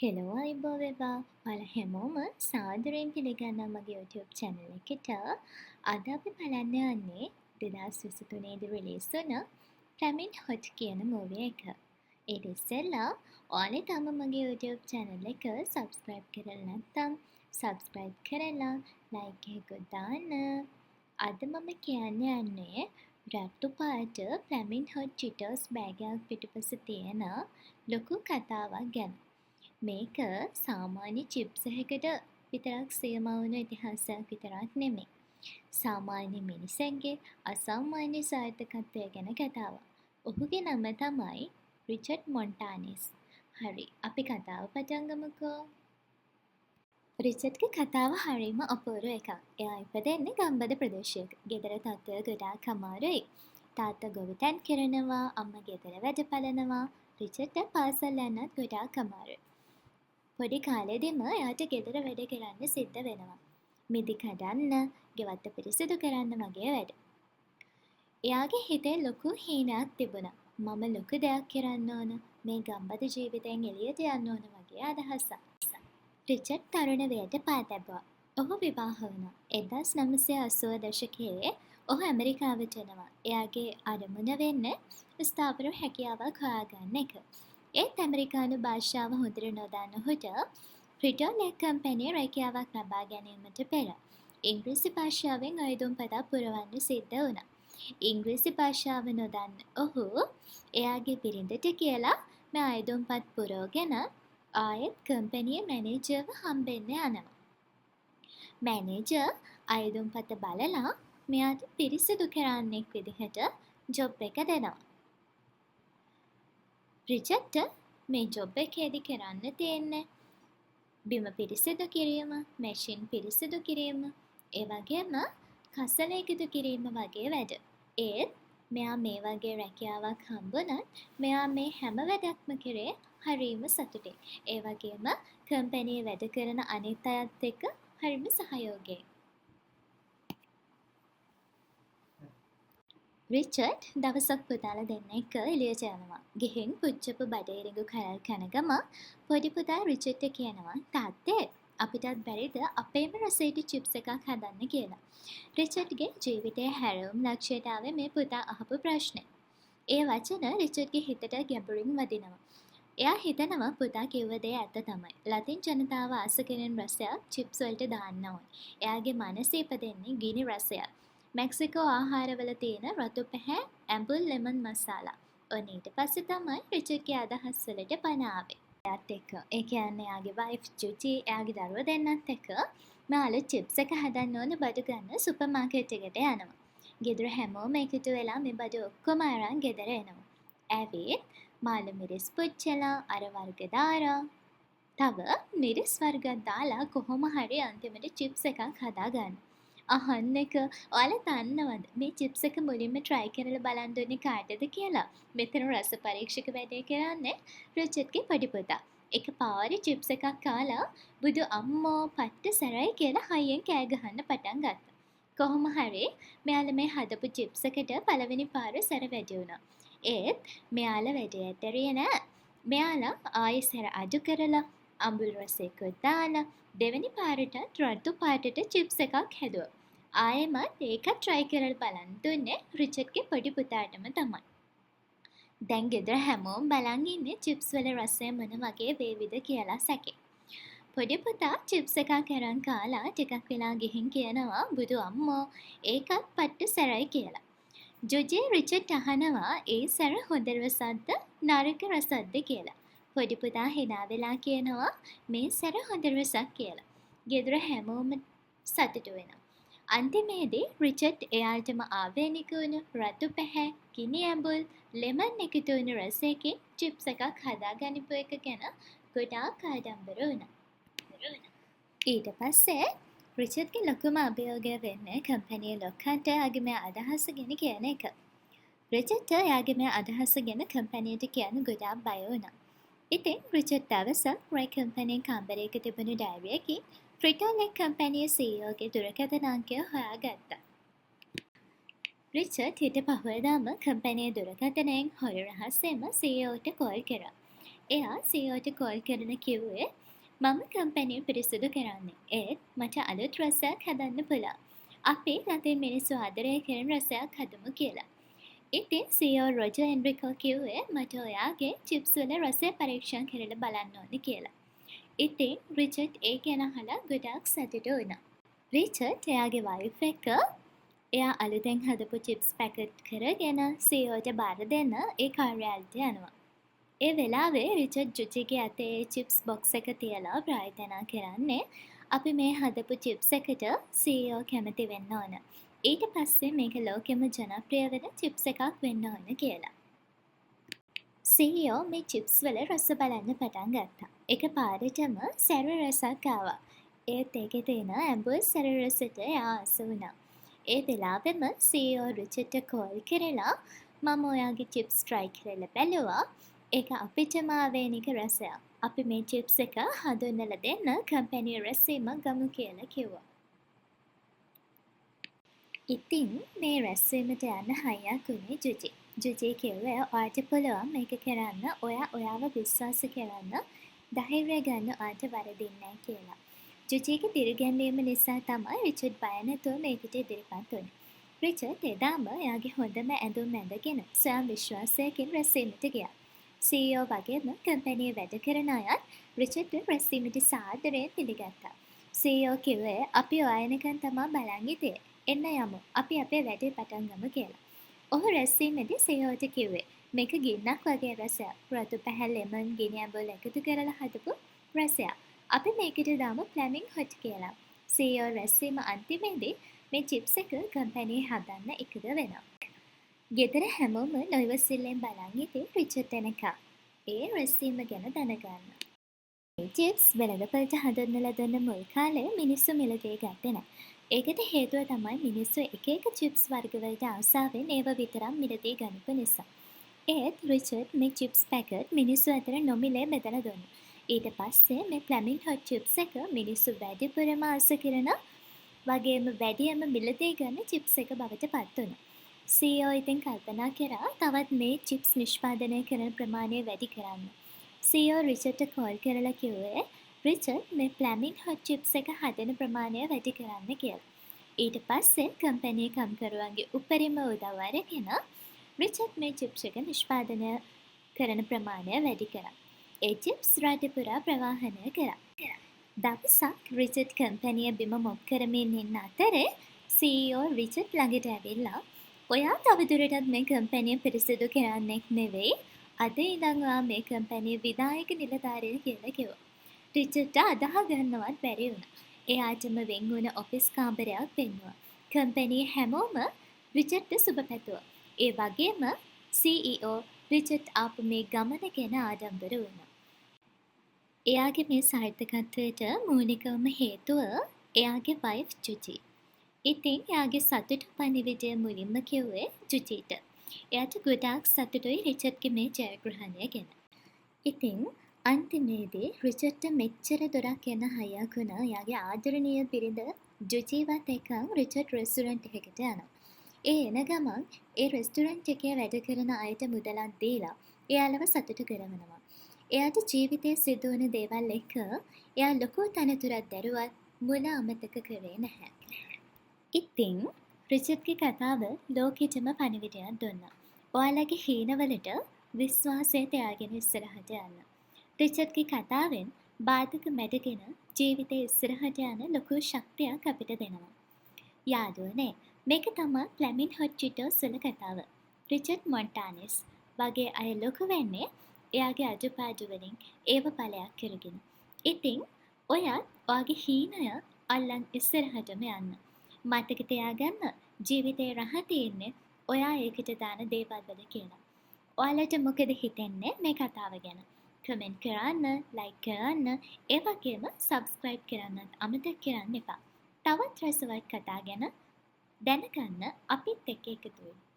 Hello අයිබෝවෙවා ඔයාලා හැමෝම සාදරයෙන් පිළිගන්නවා මගේ YouTube channel එකට. අද අපි බලන්න යන්නේ 2023 දී රිලීස් වුණ ෆ්ලැමින් හොට් කියන මූවි එක. ඊට ඉස්සෙල්ලා ඔයාලා තාම මගේ YouTube channel එක subscribe කරලා නැත්නම් subscribe කරලා like එකකුත් දාන්න. අද මම කියන්න යන්නේ රතු පාට ෆ්ලැමින් හොට් චිටෝස් බෑග් එකක් පිටුපස තියෙන ලොකු කතාවක් ගැන. මේක සාමාන්‍ය චිප්ස් එකකට විතරක් සීමා වුණු ඉතිහාසයක් විතරක් නෙමෙයි. සාමාන්‍ය මිනිසෙක්ගේ අසාමාන්‍ය සාර්ථකත්වය ගැන කතාවක්. ඔහුගේ නම තමයි රිචඩ් මොන්ටානිස්. හරි, අපි කතාව පටන් ගමුකෝ. රිචඩ්ගේ කතාව හරිම අපූර්ව එකක්. එයා ඉපදෙන්නේ ගම්බද ප්‍රදේශයක. ගෙදර තත්ත්වය ගොඩාක් අමාරුයි. තාත්තා ගොවිතැන් කරනවා, අම්මා ගෙදර වැඩ බලනවා. රිචඩ්ට පාසල් යන්නත් ගොඩාක් අමාරුයි. පොඩි කාලෙදිම එයාට ගෙදර වැඩ කරන්න සිද්ධ වෙනවා. මිදි කඩන්න, ගෙවත්ත පිරිසිදු කරන්න වගේ වැඩ. එයාගේ හිතේ ලොකු හීනයක් තිබුණා. මම ලොකු දෙයක් කරන්න ඕන, මේ ගම්බද ජීවිතයෙන් එළියට යන්න ඕන වගේ අදහසක්. රිචඩ් තරුණ වයට පා තැබුවා. ඔහු විවාහ වුණා. 1980 දශකයේ ඔහු ඇමරිකාවට එනවා. එයාගේ අරමුණ වෙන්නේ ස්ථාවර හැකියාවක් හොයාගන්න එක. ඒත් ඇමරිකානු භාෂාව හොඳට නොදන්න ඔහුට ෆ්‍රිටෝලෙක් කම්පැනියේ රැකියාවක් ලබා ගැනීමට පෙර ඉංග්‍රීසි භාෂාවෙන් අයදුම්පතක් පුරවන්න සිද්ධ වුණා. ඉංග්‍රීසි භාෂාව නොදන්න ඔහු එයාගේ බිරිඳට කියලා මේ අයදුම්පත් පුරවගෙන ආයෙත් කම්පැනියේ මැනේජර්ව හම්බෙන්න යනවා. මැනේජර් අයදුම්පත බලලා මෙයාට පිරිසිදු කරන්නෙක් විදිහට ජොබ් එක දෙනවා. රිචඩ්ට මේ ජොබ් එකේදී කරන්න තියෙන්නේ බිම පිරිසිදු කිරීම, මැෂින් පිරිසිදු කිරීම, ඒ වගේම කසල එකතු කිරීම වගේ වැඩ. ඒත් මෙයා මේ වගේ රැකියාවක් හම්බුණත් මෙයා මේ හැම වැඩක්ම කරේ හරිම සතුටින්. ඒ වගේම කම්පැනියේ වැඩ කරන අනිත් අයත් එක්ක හරිම සහයෝගයෙන්. රිචඩ් දවසක් පුතාලා දෙන්න එක්ක එළියට යනවා. ගිහින් පුච්චපු බඩේරිඟු කරල් කන ගම පොඩි පුතා රිචඩ්ට කියනවා තාත්තේ අපිටත් බැරිද අපේම රසයට චිප්ස් එකක් හදන්න කියලා. රිචඩ්ගේ ජීවිතයේ හැරවුම් ලක්ෂයට ආවේ මේ පුතා අහපු ප්‍රශ්නේ. ඒ වචන රිචඩ්ගේ හිතට ගැඹුරින් වදිනවා. එයා හිතනවා පුතා කිව්ව දේ ඇත්ත තමයි. ලතින් ජනතාව ආස කරන රසයක් චිප්ස් වලට දාන්න ඕනේ. එයාගේ මනසේ ඉපදෙන්නේ ගිනි රසයක්. මෙක්සිකෝ ආහාරවල තියෙන රතු පැහැ ඇඹුල් ලෙමන් මසාලා. ඔන්න ඊට පස්සේ තමයි රිචඩ්ගේ අදහස් වලට පණ ආවේ. එයාත් එක්ක ඒ කියන්නේ එයාගේ වයිෆ් ජුටි එයාගේ දරුවෝ දෙන්නත් එක්ක මාළු චිප්ස් එක හදන්න ඕන බඩු ගන්න සුපර් මාකට් එකට යනවා. ගෙදර හැමෝම එකතු වෙලා මේ බඩු ඔක්කොම අරන් ගෙදර එනවා. ඇවිත් මාළු මිරිස් පුච්චලා අර වර්ග දාලා තව මිරිස් වර්ගයක් දාලා කොහොම හරි අන්තිමට චිප්ස් එකක් හදාගන්න. අහන්න එක ඔයාලා දන්නවද මේ චිප්ස් එක මුලින්ම try කරලා බලන්න ඕනේ කාටද කියලා? මෙතන රස පරීක්ෂක වැඩේ කරන්නේ රිචඩ්ගේ පොඩි පුතා. එකපාරේ චිප්ස් එකක් කාලා බුදු අම්මෝ පට්ට සැරයි කියලා හයියෙන් කෑ ගහන්න පටන් ගත්තා. කොහොම හරි මෙයාලා මේ හදපු චිප්ස් එකට පළවෙනි පාර සැර වැඩි වුණා. ඒත් මෙයාලා වැඩේ ඇතරියේ නෑ. මෙයාලා ආයෙ සැර අඩු කරලා අඹුල් රසයකුත් දාලා දෙවෙනි පාරටත් රතු පාටට චිප්ස් එකක් හැදුවා. ආයෙමත් ඒකත් try කරලා බලන්න දුන්නේ රිචඩ්ගේ පොඩි පුතාටම තමයි. දැන් ගෙදර හැමෝම බලන් ඉන්නේ චිප්ස් වල රසය මොන වගේ වේවිද කියලා සැකේ. පොඩි පුතා චිප්ස් එකක් අරන් කාලා ටිකක් වෙලා ගිහින් කියනවා බුදු අම්මෝ ඒකත් පට්ට සැරයි කියලා. ජොජේ රිචඩ් අහනවා ඒ සැර හොඳ රසක්ද නරක රසක්ද කියලා. පොඩි පුතා hina වෙලා කියනවා මේ සැර හොඳ රසක් කියලා. ගෙදර හැමෝම සතුටු වෙනවා. අන්තිමේදී රිචඩ් එයාටම ආවේනික වුණු රතු පැහැ, ගිනි ඇඹුල්, ලෙමන් එකතු වුණු රසයකින් චිප්ස් එකක් හදාගනිපු එක ගැන ගොඩාක් ආඩම්බර වුණා. ඊට පස්සේ රිචඩ්ගේ ලොකුම අභියෝගය වෙන්නේ කම්පැනි ලොක්කට එයාගේ මේ අදහස ගැන කියන එක. රිචඩ්ට එයාගේ මේ අදහස ගැන කම්පැනියට කියන්න ගොඩාක් බය වුණා. ඉතින් රිචඩ් දවසක් රයි කම්පැනියේ කාමරයක තිබුණු ඩයරියකින් ෆ්‍රිටෝලෙක් කම්පැනියේ CEO ගේ දුරකථන අංකය හොයාගත්තා. රිචඩ් ඊට පහුවෙනිදාම කම්පැනියේ දුරකථනයෙන් හොර රහස්‍යයෙන්ම CEOට කෝල් කරා. එයා CEOට කෝල් කරන කිව්වේ මම කම්පැනිය පිරිසිදු කරන්නේ. ඒත් මට අලුත් රසයක් හදන්න පුළුවන්. අපි රටේ මිනිස්සු ආදරය කරන රසයක් හදමු කියලා. ඉතින් CEO රොජර් එන්රිකෝ කිව්වේ මට ඔයාගේ චිප්ස් වල රසය පරීක්ෂා කරලා බලන්න ඕනේ කියලා. ඉතින් රිචඩ් ඒ ගැන අහලා ගොඩාක් සතුටු වුණා. රිචඩ් එයාගේ වයිෆ් එක්ක එයා අලුතෙන් හදපු චිප්ස් පැකට් කරගෙන CEOට බාර දෙන්න ඒ කාර්යාලයට යනවා. ඒ වෙලාවේ රිචඩ් ජුචිගේ අතේ චිප්ස් බොක්ස් එක තියලා ප්‍රාර්ථනා කරන්නේ අපි මේ හදපු චිප්ස් එකට CEO කැමති වෙන්න ඕන. ඊට පස්සේ මේක ලෝකෙම ජනප්‍රිය වෙන චිප්ස් එකක් වෙන්න ඕන කියලා. CEO මේ චිප්ස් වල රස බලන්න පටන් ගත්තා. එක පාරටම සැර රසක් ආවා. ඒත් ඒකේ තියෙන ඇඹුල් සැර රසට එයා ආස වුණා. ඒ වෙලාවෙම CEO රිචඩ්ට කෝල් කරලා මම ඔයාගේ චිප්ස් try කරලා බැලුවා. ඒක අපිටම ආවේනික රසයක්. අපි මේ චිප්ස් එක හඳුන්වලා දෙන්න කම්පැනි රැස්වීමක් ගමු කියලා කිව්වා. ඉතින් මේ රැස්වීමට යන්න හයියක් වුණේ ජුජි. ජුජි කිව්වේ ඔයාට පුළුවන් මේක කරන්න ඔයාව විශ්වාස කරන්න ධෛර්යය ගන්න ඔයාට වරදින්නේ නැහැ කියලා. ජුජිගේ පිළිගැන්වීම නිසා තමයි රිචඩ් බය නැතුව මේකට ඉදිරිපත් වුණේ. රිචඩ් එදාම එයාගේ හොඳම ඇඳුම් ඇඳගෙන ස්වයං විශ්වාසයකින් රැස්වීමට ගියා. CEO වගේම කම්පැනියේ වැඩ කරන අයත් රිචඩ්ව රැස්වීමට සාදරයෙන් පිළිගත්තා. CEO කිව්වේ අපි ඔයා එනකන් තමා බලන් හිටියේ. එන්න යමු. අපි අපේ වැඩේ පටන් ගමු කියලා. ඔහු රැස්වීමේදී CEOට කිව්වේ මේක ගින්නක් වගේ රසයක්. රතු පැහැ ලෙමන් ගිනි ඇඹුල් එකතු කරලා හදපු රසයක්. අපි මේකට දාමු ෆ්ලැමිං හොට් කියලා. CEO රැස්වීම අන්තිමේදී මේ චිප්ස් එක කම්පැනියේ හදන්න එකද වෙනවා. ගෙදර හැමෝම නොයිවසිල්ලෙන් බලන් හිටියේ රිචඩ් එනකම්. ඒ රැස්වීම ගැන දැනගන්න. මේ චිප්ස් වෙළඳපළට හඳුන්වලා දුන්න මුල් කාලේ මිනිස්සු මිලදී ගත්තේ නැහැ. ඒකට හේතුව තමයි මිනිස්සු එක එක චිප්ස් වර්ගවලට ආසාවෙන් ඒව විතරක් මිලදී ගනිපු නිසා. ඒත් රිචඩ් මේ චිප්ස් පැකට් මිනිස්සු අතර නොමිලේ බෙදලා දුන්නා. ඊට පස්සේ මේ ෆ්ලැමිං හොට් චිප්ස් එක මිනිස්සු වැඩිපුරම ආස කරන වගේම වැඩියම මිලදී ගන්න චිප්ස් එක බවට පත් වුණා. CEO ඉතින් කල්පනා කරා තවත් මේ චිප්ස් නිෂ්පාදනය කරන ප්‍රමාණය වැඩි කරන්න. CEO රිචඩ්ට කෝල් කරලා කිව්වේ රිචඩ් මේ ෆ්ලැමිං හොට් චිප්ස් එක හදන ප්‍රමාණය වැඩි කරන්න කියලා. ඊට පස්සේ කම්පැනි කම්කරුවන්ගේ උපරිම උදව් අරගෙන රිචඩ් මේ චිප්ස් එක නිෂ්පාදනය කරන ප්‍රමාණය වැඩි කරා. ඒ චිප්ස් රට පුරා ප්‍රවාහනය කරා. දවසක් රිචඩ් කම්පැනිය බිම මොප් කරමින් ඉන්න අතරේ CEO රිචඩ් ළඟට ඇවිල්ලා ඔයා තවදුරටත් මේ කම්පැනිය පිරිසිදු කරන්නෙක් නෙවෙයි. අද ඉඳන් ඔයා මේ කම්පැනියේ විධායක නිලධාරියෙක් කියලා කිව්වා. රිචඩ්ට අදහ ගන්නවත් බැරි වුණා. එයාටම වෙන් වුණ ඔෆිස් කාමරයක් පෙන්නුවා. කම්පැනියේ හැමෝම රිචඩ්ට සුබ පැතුවා. ඒ වගේම CEO රිචඩ් ආපු මේ ගමන ගැන ආඩම්බර වුණා. එයාගේ මේ සාර්ථකත්වයට මූලිකවම හේතුව එයාගේ වයිෆ් ජුජි. ඉතින් එයාගේ සතුට පණිවිඩය මුලින්ම කිව්වේ ජුජිට. එයාට ගොඩාක් සතුටුයි රිචඩ්ගේ මේ ජයග්‍රහණය ගැන. ඉතින් අන්තිමේදී රිචඩ්ට මෙච්චර දොරක් එන්න හයියක් වුණා. එයාගේ ආදරණීය බිරිඳ ජුජිවත් එක්ක රිචඩ් රෙස්ටුරන්ට් එකකට යනවා. ඒ එන ගමන් ඒ රෙස්ටුරන්ට් එකේ වැඩ කරන අයට මුදලක් දීලා එයාලව සතුටු කරවනවා. එයාට ජීවිතේ සිදු වුණ දේවල් එක්ක එයා ලොකු තනතුරක් දැරුවත් මුල අමතක කරේ නැහැ. ඉතින් රිචඩ්ගේ කතාව ලෝකෙටම පණිවිඩයක් දුන්නා. ඔයාලගේ හීනවලට විශ්වාසය තියාගෙන ඉස්සරහට යන්න. රිචඩ්ගේ කතාවෙන් බාධක මැඩගෙන ජීවිතේ ඉස්සරහට යන ලොකු ශක්තියක් අපිට දෙනවා. යාළුවනේ මේක තමයි ෆ්ලැමිං හොට් චිටෝස් වල කතාව. රිචඩ් මොන්ටානස් වගේ අය ලොකු වෙන්නේ එයාගේ අඩුපාඩු වලින් ඒව බලයක් කරගෙන. ඉතින් ඔයත් ඔයාගේ හීනය අල්ලන් ඉස්සරහටම යන්න. මතක තියාගන්න ජීවිතේ රහ තියෙන්නේ ඔයා ඒකට දාන දේවල් වල කියලා. ඔයාලට මොකද හිතෙන්නේ මේ කතාව ගැන? කමෙන්ට් කරන්න, ලයික් කරන්න, ඒ වගේම සබ්ස්ක්‍රයිබ් කරන්නත් අමතක කරන්න එපා. තවත් රසවත් කතා ගැන දැනගන්න අපිත් එක්ක එකතු වෙන්න.